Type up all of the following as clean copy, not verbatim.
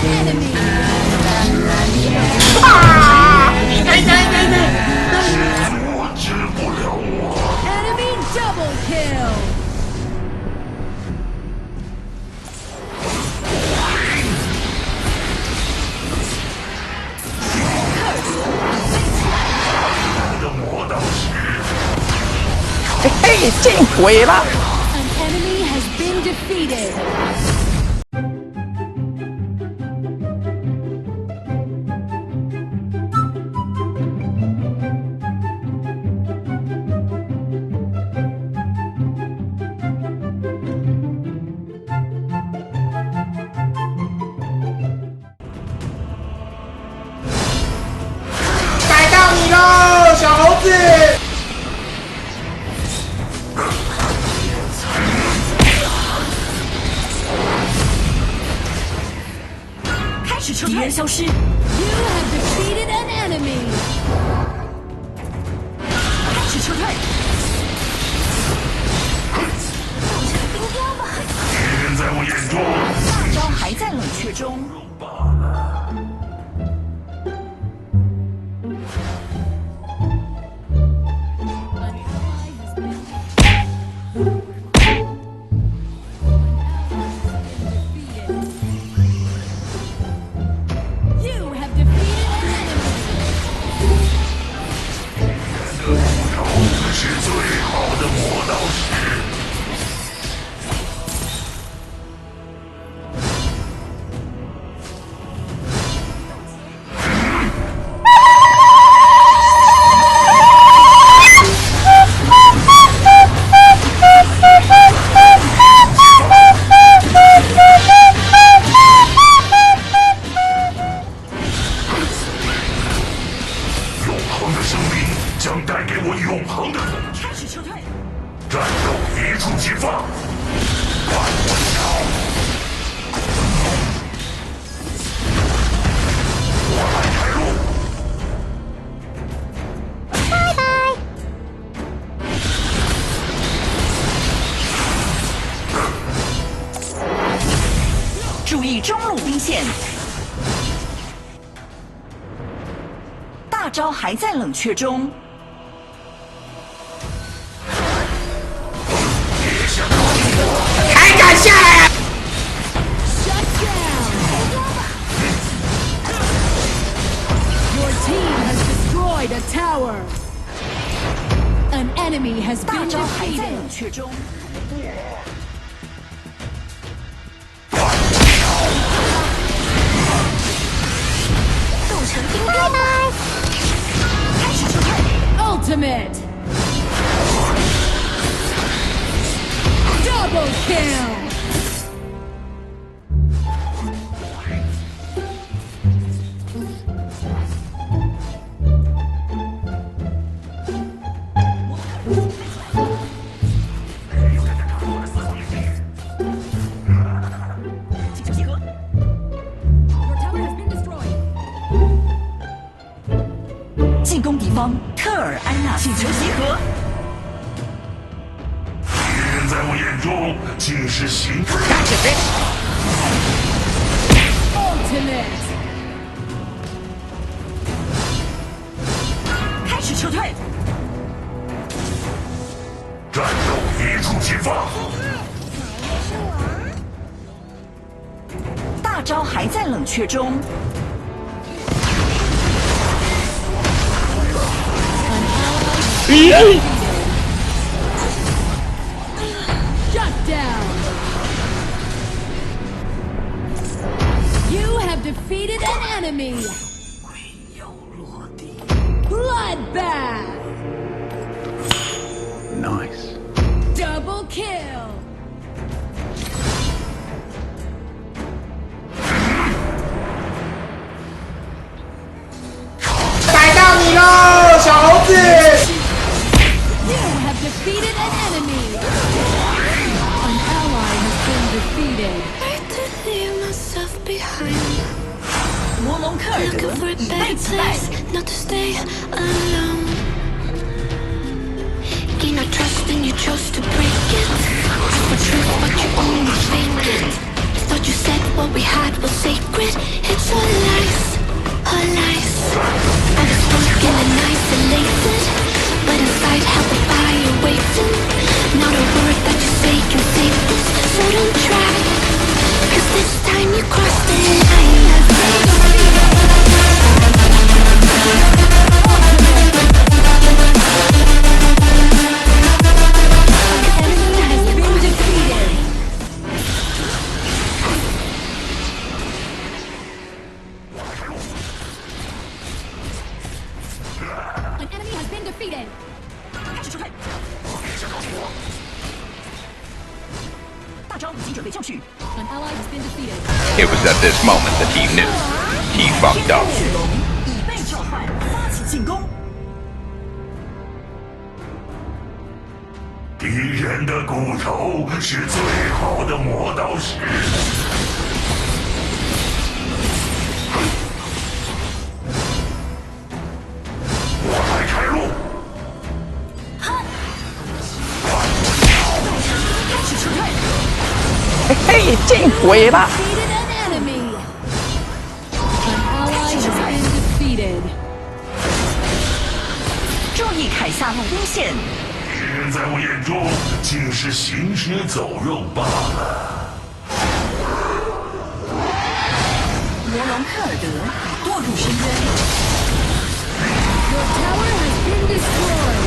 enemy. 阻止不了我。 Enemy double kill. 我的魔导士，嘿嘿，见鬼了！ An enemy has been defeated. 逮到你喽，小猴子！开始撤退，敌人消失， You have defeated an enemy. 开始撤退，敌人在我眼中大招还在冷却中。罢了。 You have defeated an enemy. 我是最好的魔导士。 永恒的生命将带给我永恒的统治。开始撤退，战斗一触即发，看我跳！我来开路。注意中路兵线。大招还在冷却中，还敢下来啊！ Shut down. Your team has destroyed a tower. An enemy has 大 been 招还在 defeated. 冷却中。斗成冰雕，开始撤退， Ultimate. Double kill. 请求集合。 Your tower has been destroyed. 进攻敌方特尔安娜，请求集合。敌人在我眼中竟是形状。 Ultimate. 开始撤退，战斗一触即发，大招还在冷却中。 Shut down. You have defeated an enemy. Bloodbath. Nice. Double kill. 逮到你喽，小猴子！ You have defeated an enemy. An ally has been defeated. I to leave myself behind. 魔龙克尔德 Looking for a 被 better 击败， place, not to stay alone. Gain our trust and you chose to break it. For truth, but you only fake it. Thought you said what we had was sacred. 备就绪。 An ally has been defeated. It was at this moment that he knew. He fucked up. 巨龙已被召唤，发起进攻。敌人的骨头是最好的磨刀石。我来开路。开始撤退。嘿嘿，见鬼了！ Defeated an enemy. An ally has been defeated. 注意凯撒路兵线。敌人在我眼中竟是行尸走肉罢了。魔龙克尔德已堕入深渊。 Your tower has been destroyed.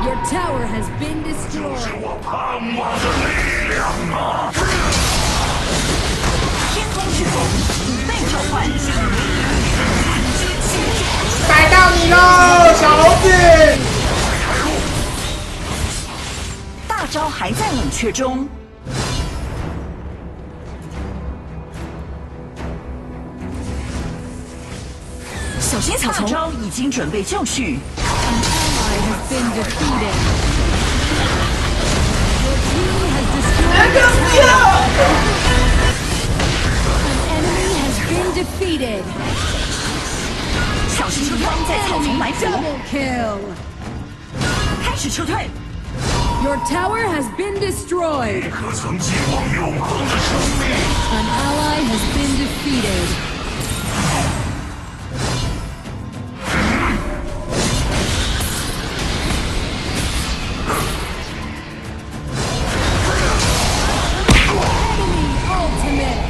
Your tower has been 是 destroyed. 我盼望的力量啊！天空巨龙已被召唤。逮到你喽，小猴子！大招还在冷却中。小心草丛！大招已经准备就绪。 Ally has been defeated. Your team has destroyed. An enemy has been defeated. 小心车窗在草丛埋 Enemy 伏。 double kill. 开始撤退。 Your tower has been destroyed. 可曾寄望永恒的生命？ An ally has been defeated. Enemy ultimate.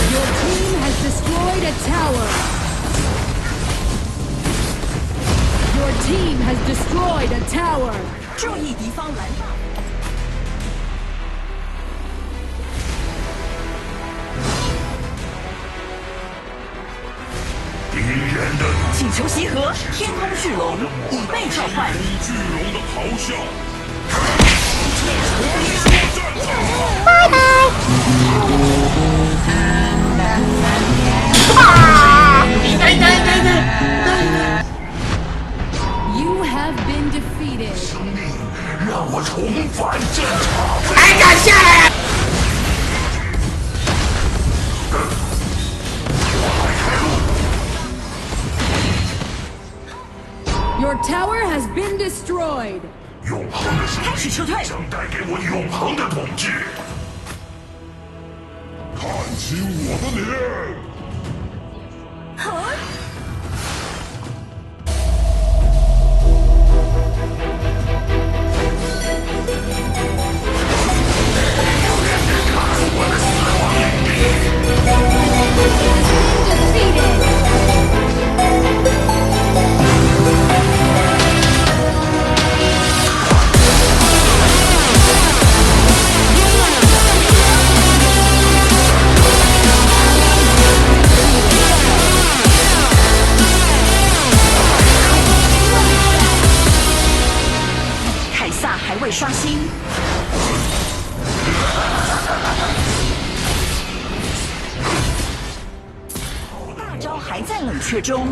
Your team has destroyed a tower. Your team has destroyed a tower. 注意敌方蓝大。敌人的请求集合，天空巨龙已被召唤。巨龙的咆哮。You have been defeated. 生命让我重返战场。还敢下来？ Your tower has been destroyed. 永恒的生开始撤退命将带给我永恒的统治。看清我的脸！我的还未刷新。大招还在冷却中。